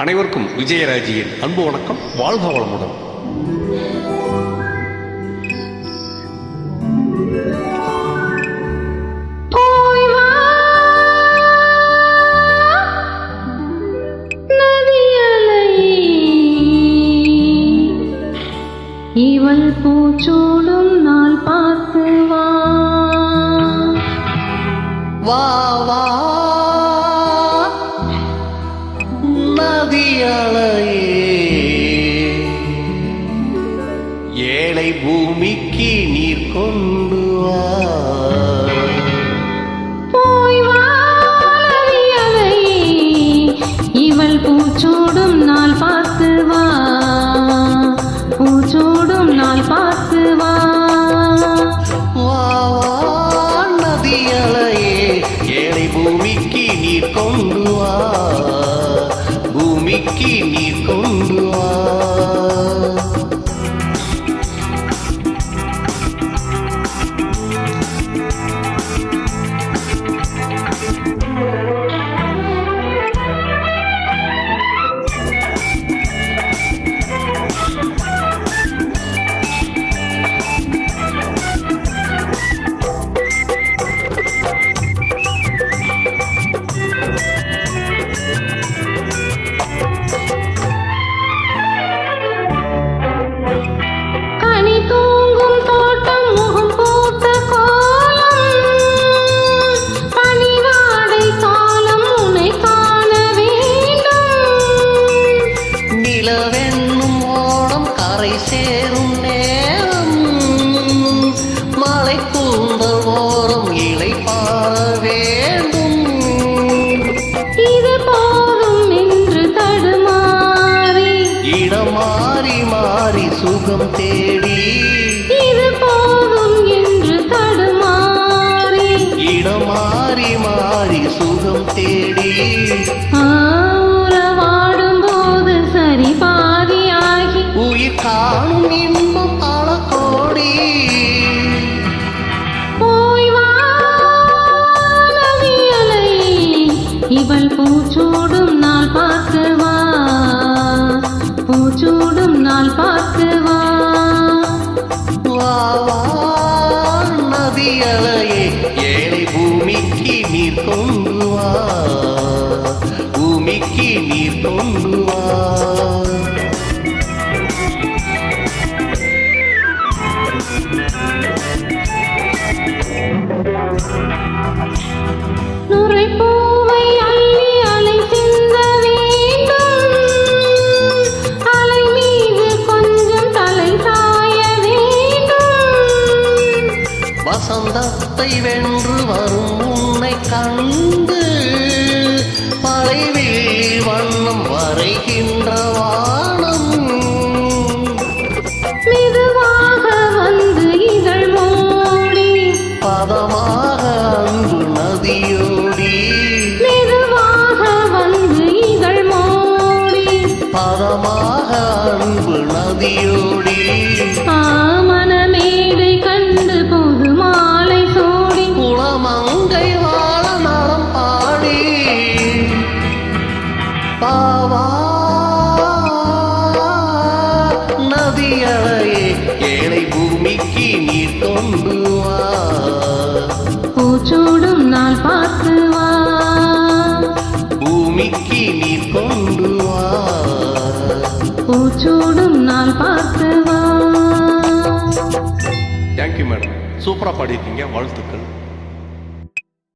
அனைவருக்கும் விஜயராஜியின் அன்பு வணக்கம். வாழ்க வளமுடன். இவள் பூச்சூடும் நாள் பார்த்து வா வா வா நதியலையே, ஏழை பூமிக்கு நீர் கொண்டு வா. போய் வா நதியலையே, இவள் பூச்சூடும் நாள் பார்த்து வா, பூச்சூடும் நாள் பார்த்து வா. வா வா நதியலையே, ஏழை பூமிக்கு நீர் கொண்டு வா, பூமிக்கு நீர் கொண்டு வா. சேரும் நேரம் மலை கூந்தல் ஓரம் இலை பார வேண்டும். இது போதும் என்று தடுமாறி இடம் மாறி மாறி சுகம் தேடி, இது போதும் என்று தடுமாறி இடம் மாறி மாறி சுகம் தேடி. உறவாடும் போது சரி பாதியாகி உயிர் காணும் இன்பம் பல கோடி. போய் வா நதியலையே, இவள் பூச்சூடும் நாள் பார்த்து வா, பூச்சூடும் நாள் பார்த்து வா. வா வா நதியலையே, ஏழை பூமிக்கு நீர் கொண்டு வா, பூமிக்கு நீர் கொண்டு வா. நுரைப்பூவை அள்ளி அலை சிந்த வேண்டும், அலை மீது கொஞ்சம் தலை சாய வேண்டும். வசந்தத்தை வென்று வரும் உன்னை கண்டு மலைவில் வண்ணம் வரைகின்ற வானம். மெதுவாக வந்து இதழ் மூடி, பதமாக அன்பு நதியோடி, மெதுவாக வந்து இதழ் மூடி, பதமாக அன்பு நதியோடி. மனமேடை கண்டு பொது மாலை சூடி, குளமங்கை வாழ நலம் பாடி. பாவா நதியலையே, ஏழை பூமிக்கு நீர் கொண்டு வா, பூச்சூடும் நாள் பார்த்து வா, பூமிக்கு நீர் கொண்டு வா. பூச்சூடும் நாள் பார்த்து வா. தேங்க்யூ மேடம், சூப்பராக பாடியிருக்கீங்க. வாழ்த்துக்கள்.